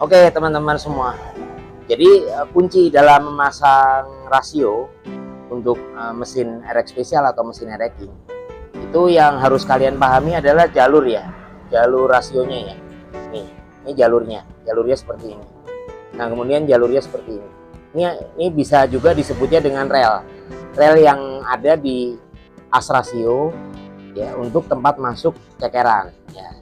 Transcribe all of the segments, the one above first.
Oke teman-teman semua, jadi kunci dalam memasang rasio untuk mesin RX spesial atau mesin ereking itu yang harus kalian pahami adalah jalur ya, jalur rasionya ya. Ini jalurnya seperti ini. Nah kemudian jalurnya seperti ini. Ini bisa juga disebutnya dengan rel yang ada di as rasio ya untuk tempat masuk cekeran ya.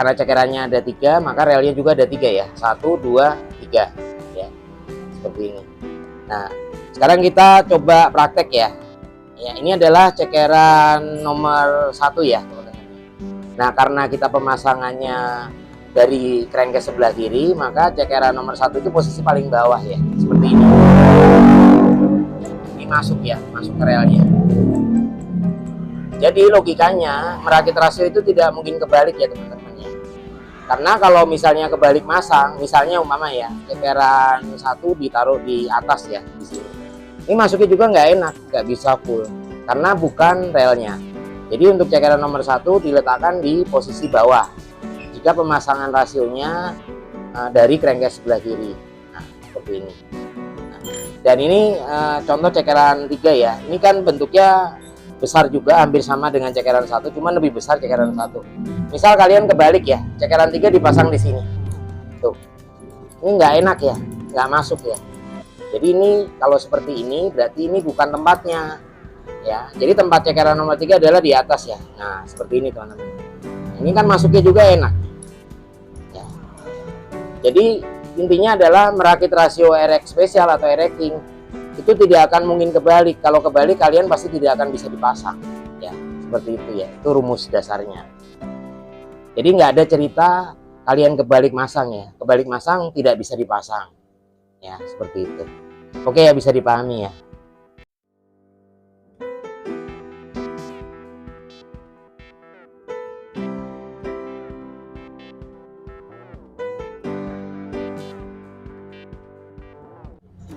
Karena cekerannya ada 3, maka relnya juga ada 3 ya, 1, 2, 3 ya, seperti ini. Nah sekarang kita coba praktek ya. Ini adalah cekeran nomor 1 ya teman-teman. Nah karena kita pemasangannya dari crankcase sebelah kiri, maka cekeran nomor 1 itu posisi paling bawah ya, seperti ini. Ini masuk ya, masuk ke relnya. Jadi logikanya merakit rasio itu tidak mungkin kebalik ya teman-teman. Karena kalau misalnya kebalik masang, misalnya umpama ya, cekeran 1 ditaruh di atas ya, di sini. Ini masuknya juga nggak enak, nggak bisa full, karena bukan relnya. Jadi untuk cekeran nomor 1 diletakkan di posisi bawah, jika pemasangan rasionya dari crankcase sebelah kiri. Nah, seperti ini. Dan ini contoh cekeran 3 ya, ini kan bentuknya besar juga, hampir sama dengan cekeran 1, cuman lebih besar cekeran 1. Misal kalian kebalik ya, cekeran 3 dipasang di sini. Tuh. Ini nggak enak ya, nggak masuk ya. Jadi ini kalau seperti ini berarti ini bukan tempatnya. Ya. Jadi tempat cekeran nomor 3 adalah di atas ya. Nah, seperti ini teman-teman. Ini kan masuknya juga enak. Ya. Jadi intinya adalah merakit rasio RX spesial atau ereking itu tidak akan mungkin kebalik. Kalau kebalik kalian pasti tidak akan bisa dipasang ya, seperti itu ya, itu rumus dasarnya. Jadi nggak ada cerita kalian kebalik masang ya, kebalik masang tidak bisa dipasang ya, seperti itu. Oke ya, bisa dipahami ya.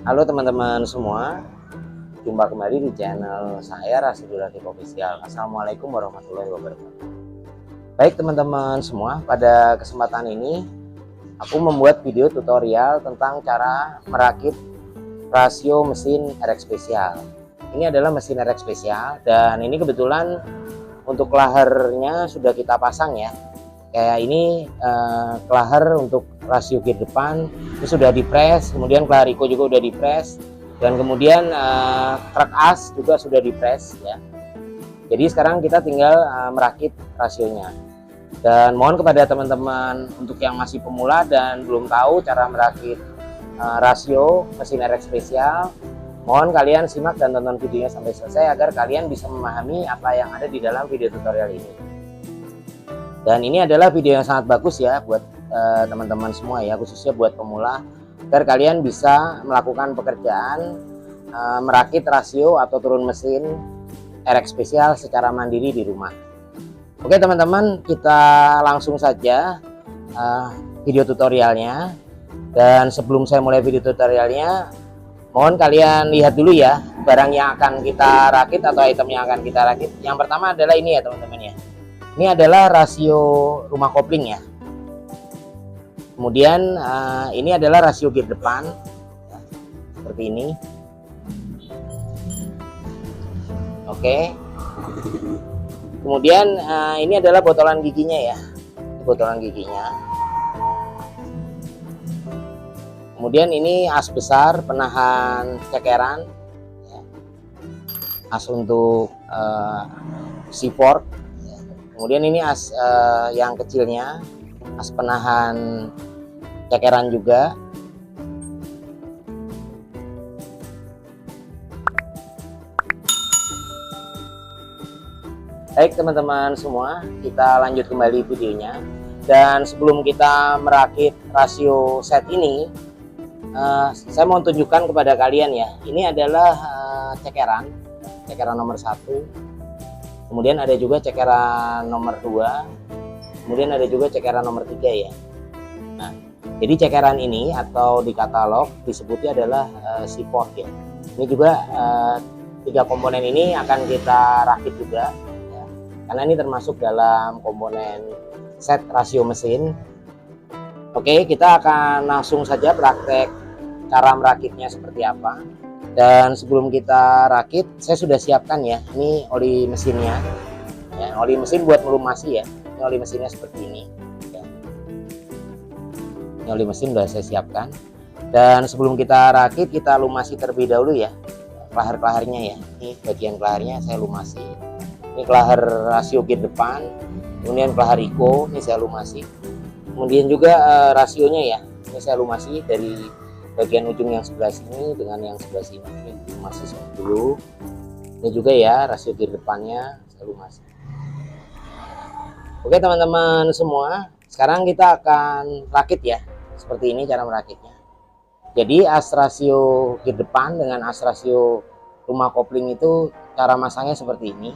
Halo teman-teman semua, jumpa kembali di channel saya Rasidul Latif Official. Assalamualaikum warahmatullahi wabarakatuh. Baik teman-teman semua, pada kesempatan ini aku membuat video tutorial tentang cara merakit rasio mesin RX spesial. Ini adalah mesin RX spesial dan ini kebetulan untuk klahernya sudah kita pasang ya. Kayak ini klaher untuk rasio gear depan itu sudah dipres, kemudian klaher Iko juga sudah dipres, dan kemudian truk as juga sudah dipres ya. Jadi sekarang kita tinggal merakit rasionya. Dan mohon kepada teman-teman untuk yang masih pemula dan belum tahu cara merakit rasio mesin RX spesial, mohon kalian simak dan tonton videonya sampai selesai agar kalian bisa memahami apa yang ada di dalam video tutorial ini. Dan ini adalah video yang sangat bagus ya buat teman-teman semua ya, khususnya buat pemula, agar kalian bisa melakukan pekerjaan merakit rasio atau turun mesin RX spesial secara mandiri di rumah. Oke teman-teman, kita langsung saja video tutorialnya. Dan sebelum saya mulai video tutorialnya, mohon kalian lihat dulu ya barang yang akan kita rakit atau item yang akan kita rakit. Yang pertama adalah ini ya teman-teman ya. Ini adalah rasio rumah kopling ya. Kemudian ini adalah rasio gear depan ya, seperti ini. Oke. Kemudian ini adalah botolan giginya ya, botolan giginya. Kemudian ini as besar penahan cekeran ya. As untuk C-fork. Kemudian ini as yang kecilnya, as penahan cekeran juga. Baik teman-teman semua, kita lanjut kembali videonya. Dan sebelum kita merakit rasio set ini, saya mau tunjukkan kepada kalian ya. Ini adalah cekeran nomor 1. Kemudian ada juga cekeran nomor 2, kemudian ada juga cekeran nomor 3 ya. Nah, jadi cekeran ini atau di katalog disebutnya adalah C-fork ya. Ini juga 3 komponen ini akan kita rakit juga ya. Karena ini termasuk dalam komponen set rasio mesin. Oke, kita akan langsung saja praktek cara merakitnya seperti apa. Dan sebelum kita rakit, saya sudah siapkan ya, ini oli mesinnya ya, oli mesin buat melumasi ya. Ini oli mesinnya seperti ini ya. Ini oli mesin sudah saya siapkan. Dan sebelum kita rakit, kita lumasi terlebih dahulu ya kelahar-kelaharnya ya. Ini bagian kelaharnya saya lumasi. Ini kelahar rasio gear depan, kemudian kelahar Iko ini saya lumasi. Kemudian juga rasionya ya, ini saya lumasi dari bagian ujung yang sebelah sini dengan yang sebelah sini. Ini lumasi dulu. Ini juga ya rasio gear depannya saya lumasi. Oke teman-teman semua, sekarang kita akan rakit ya. Seperti ini cara merakitnya. Jadi as rasio gear depan dengan as rasio rumah kopling itu cara masangnya seperti ini.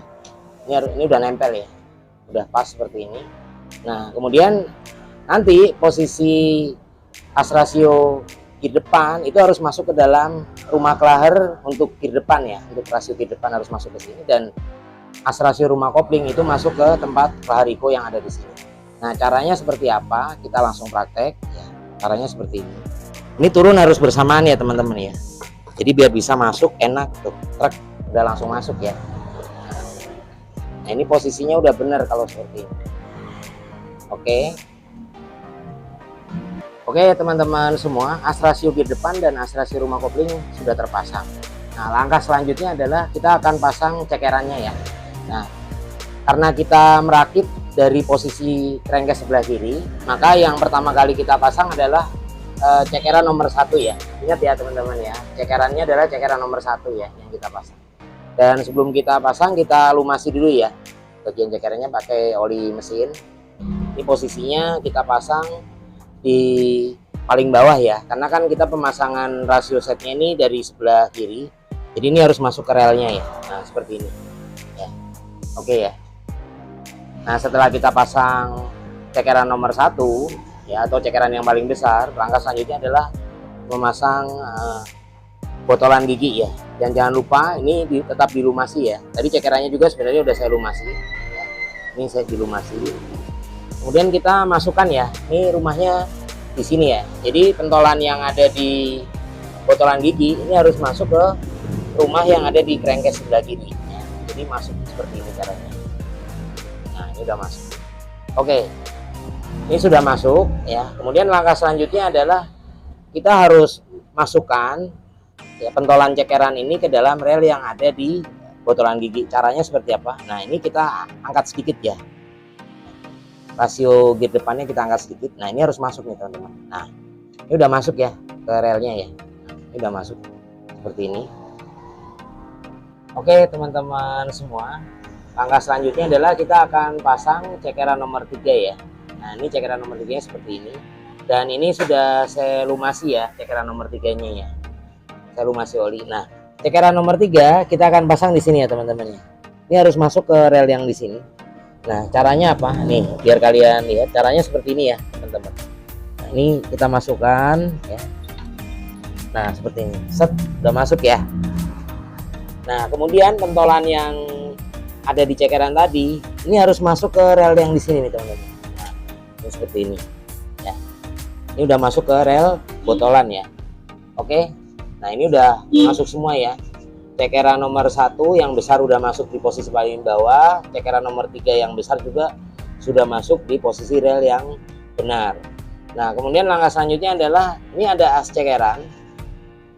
Ini udah nempel ya, udah pas seperti ini. Nah kemudian nanti posisi as rasio gear depan itu harus masuk ke dalam rumah kelahar untuk gear depan ya, untuk rasio gear depan harus masuk ke sini, dan as rasio rumah kopling itu masuk ke tempat kelahar Iko yang ada di sini. Nah caranya seperti apa, kita langsung praktek ya. Caranya seperti ini turun harus bersamaan ya teman-teman ya, jadi biar bisa masuk enak tuh, truk udah langsung masuk ya. Nah ini posisinya udah benar kalau seperti ini. Oke teman-teman semua, as rasio gear depan dan as rasio rumah kopling sudah terpasang. Nah langkah selanjutnya adalah kita akan pasang cekerannya ya. Nah karena kita merakit dari posisi crankcase sebelah kiri, maka yang pertama kali kita pasang adalah cekeran nomor 1 ya. Ingat ya teman-teman ya, cekerannya adalah cekeran nomor 1 ya yang kita pasang. Dan sebelum kita pasang, kita lumasi dulu ya bagian cekerannya pakai oli mesin. Ini posisinya kita pasang di paling bawah ya, karena kan kita pemasangan rasio setnya ini dari sebelah kiri, jadi ini harus masuk ke relnya ya. Nah seperti ini ya. Oke ya. Nah setelah kita pasang cekeran nomor 1 ya, atau cekeran yang paling besar, langkah selanjutnya adalah memasang botolan gigi ya. Dan jangan lupa ini tetap dilumasi ya. Tadi cekerannya juga sebenarnya udah saya lumasi ya. Ini saya dilumasi. Kemudian kita masukkan ya, ini rumahnya di sini ya. Jadi pentolan yang ada di botolan gigi ini harus masuk ke rumah yang ada di crankcase sebelah kiri ya. Jadi masuk seperti ini caranya. Nah ini udah masuk. Oke, ini sudah masuk ya. Kemudian langkah selanjutnya adalah kita harus masukkan ya pentolan cekeran ini ke dalam rel yang ada di botolan gigi. Caranya seperti apa? Nah ini kita angkat sedikit ya, rasio gear depannya kita angkat sedikit. Nah ini harus masuk nih teman-teman. Nah ini udah masuk ya ke relnya ya. Ini udah masuk seperti ini. Oke teman-teman semua, langkah selanjutnya adalah kita akan pasang cekeran nomor 3 ya. Nah ini cekeran nomor 3 seperti ini, dan ini sudah saya lumasi ya cekeran nomor 3-nya ya. Saya lumasi oli. Nah cekeran nomor 3 kita akan pasang di sini ya teman-teman ya. Ini harus masuk ke rel yang di sini. Nah caranya apa nih, biar kalian lihat caranya seperti ini ya teman-teman. Nah ini kita masukkan ya. Nah seperti ini, set, udah masuk ya. Nah kemudian pentolan yang ada di cekeran tadi ini harus masuk ke rel yang di sini nih teman-teman. Nah ini seperti ini ya. Ini udah masuk ke rel botolan ya. Oke, nah ini udah masuk semua ya. Cekeran nomor 1 yang besar udah masuk di posisi paling bawah, cekeran nomor 3 yang besar juga sudah masuk di posisi rel yang benar. Nah kemudian langkah selanjutnya adalah ini ada as cekeran.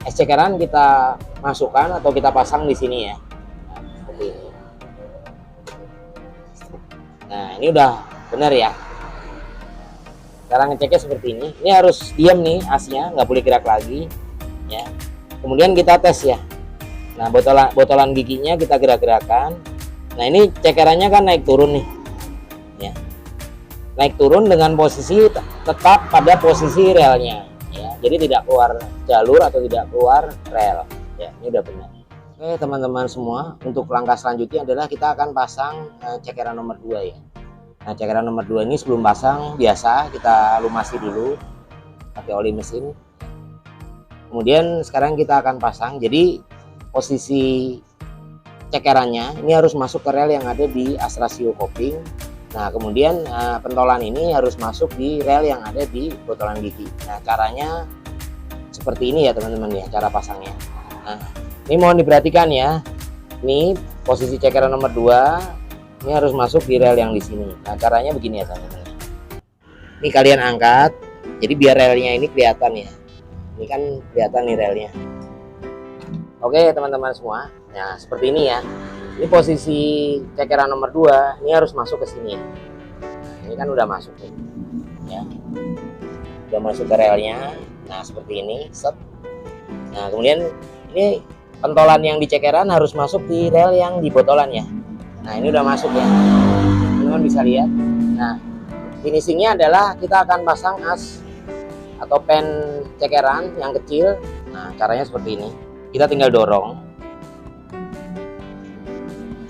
As cekeran kita masukkan atau kita pasang di sini ya. Nah, seperti ini. Nah ini udah benar ya. Sekarang ngeceknya seperti ini. Ini harus diam nih asnya, nggak boleh gerak lagi ya. Kemudian kita tes ya. Nah botolan giginya kita gerak-gerakan. Nah ini cekerannya kan naik turun nih ya. Naik turun dengan posisi tetap pada posisi relnya ya. Jadi tidak keluar jalur atau tidak keluar rel ya. Ini udah benar. Oke teman-teman semua, untuk langkah selanjutnya adalah kita akan pasang cekeran nomor 2 ya. Nah cekeran nomor 2 ini sebelum pasang biasa kita lumasi dulu pakai oli mesin. Kemudian sekarang kita akan pasang. Jadi posisi cekerannya ini harus masuk ke rel yang ada di as rasio kopling Nah, kemudian pentolan ini harus masuk di rel yang ada di botolan gigi. Nah, caranya seperti ini ya teman-teman ya, cara pasangnya. Nah, ini mohon diperhatikan ya. Ini posisi cekeran nomor 2 ini harus masuk di rel yang di sini. Nah, caranya begini ya teman-teman. Ini kalian angkat, jadi biar relnya ini kelihatan ya. Ini kan kelihatan nih relnya. Oke teman-teman semua. Nah, seperti ini ya. Ini posisi cekeran nomor 2 ini harus masuk ke sini. Ini kan udah masuk nih ya, udah masuk ke relnya. Nah, seperti ini set. Nah, kemudian ini pentolan yang di cekeran harus masuk di rel yang di botolan ya. Nah, ini udah masuk ya, teman-teman bisa lihat. Nah, finishingnya adalah kita akan pasang as atau pen cekeran yang kecil. Nah, caranya seperti ini, kita tinggal dorong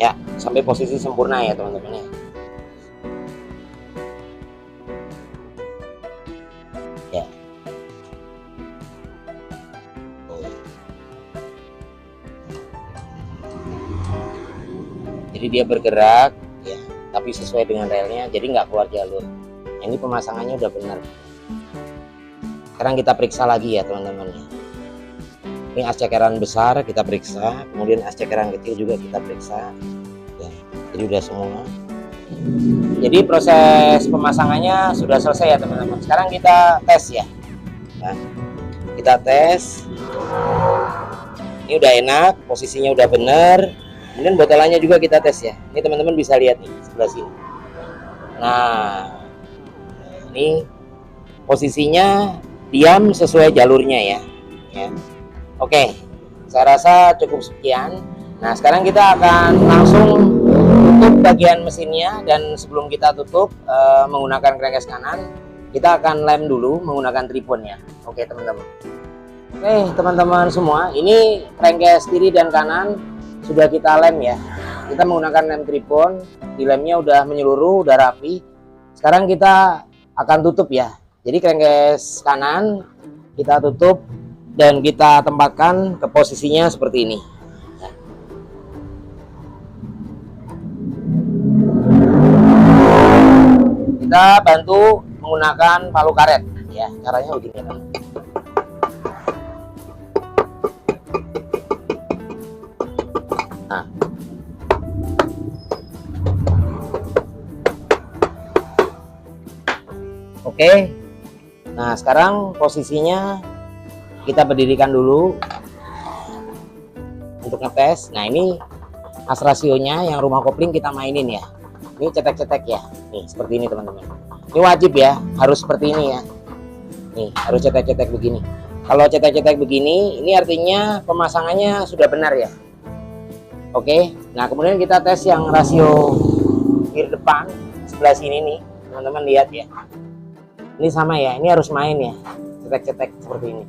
ya sampai posisi sempurna ya teman-teman ya. Ya. Jadi dia bergerak ya, tapi sesuai dengan relnya, jadi nggak keluar jalur. Nah, ini pemasangannya udah benar. Sekarang kita periksa lagi ya teman-teman ya. Ini as cekeran besar kita periksa, kemudian as cekeran kecil juga kita periksa ya, jadi udah semua. Jadi proses pemasangannya sudah selesai ya teman-teman. Sekarang kita tes ya. Nah, kita tes. Ini udah enak, posisinya udah bener. Kemudian botolannya juga kita tes ya. Ini teman-teman bisa lihat nih sebelah sini. Nah, ini posisinya diam sesuai jalurnya ya. Oke, saya rasa cukup sekian. Nah, sekarang kita akan langsung tutup bagian mesinnya, dan sebelum kita tutup menggunakan crankcase kanan, kita akan lem dulu menggunakan triponnya. Oke teman-teman. Oke teman-teman semua, ini crankcase kiri dan kanan sudah kita lem ya. Kita menggunakan lem tripon, di lemnya udah menyeluruh, udah rapi. Sekarang kita akan tutup ya. Jadi crankcase kanan kita tutup dan kita tempatkan ke posisinya seperti ini. Kita bantu menggunakan palu karet ya, caranya begini kan. Nah, oke. Nah, sekarang posisinya kita berdirikan dulu untuk ngetes. Nah, ini as rasionya yang rumah kopling kita mainin ya. Ini cetek-cetek ya, nih seperti ini teman-teman. Ini wajib ya, harus seperti ini ya. Nih harus cetek-cetek begini. Kalau cetek-cetek begini, ini artinya pemasangannya sudah benar ya. Oke, nah kemudian kita tes yang rasio kiri depan sebelah sini nih, teman-teman lihat ya. Ini sama ya, ini harus main ya, cetek-cetek seperti ini.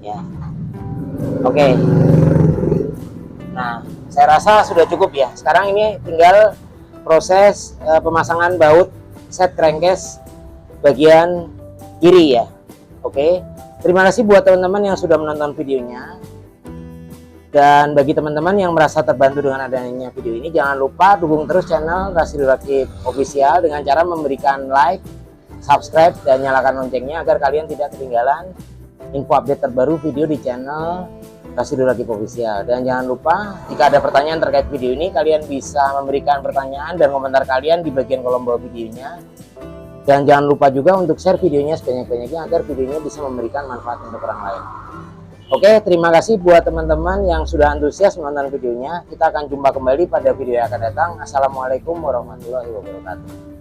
Ya, oke. Nah, saya rasa sudah cukup ya. Sekarang ini tinggal proses pemasangan baut set crankcase bagian kiri ya. Oke, terima kasih buat teman-teman yang sudah menonton videonya, dan bagi teman-teman yang merasa terbantu dengan adanya video ini, jangan lupa dukung terus channel Rasidul Rakib Official dengan cara memberikan like, subscribe, dan nyalakan loncengnya agar kalian tidak ketinggalan info update terbaru video di channel Rasidul Rakib Official. Dan jangan lupa jika ada pertanyaan terkait video ini, kalian bisa memberikan pertanyaan dan komentar kalian di bagian kolom bawah videonya. Dan jangan lupa juga untuk share videonya sebanyak-banyaknya agar videonya bisa memberikan manfaat untuk orang lain. Oke, terima kasih buat teman-teman yang sudah antusias menonton videonya. Kita akan jumpa kembali pada video yang akan datang. Assalamualaikum warahmatullahi wabarakatuh.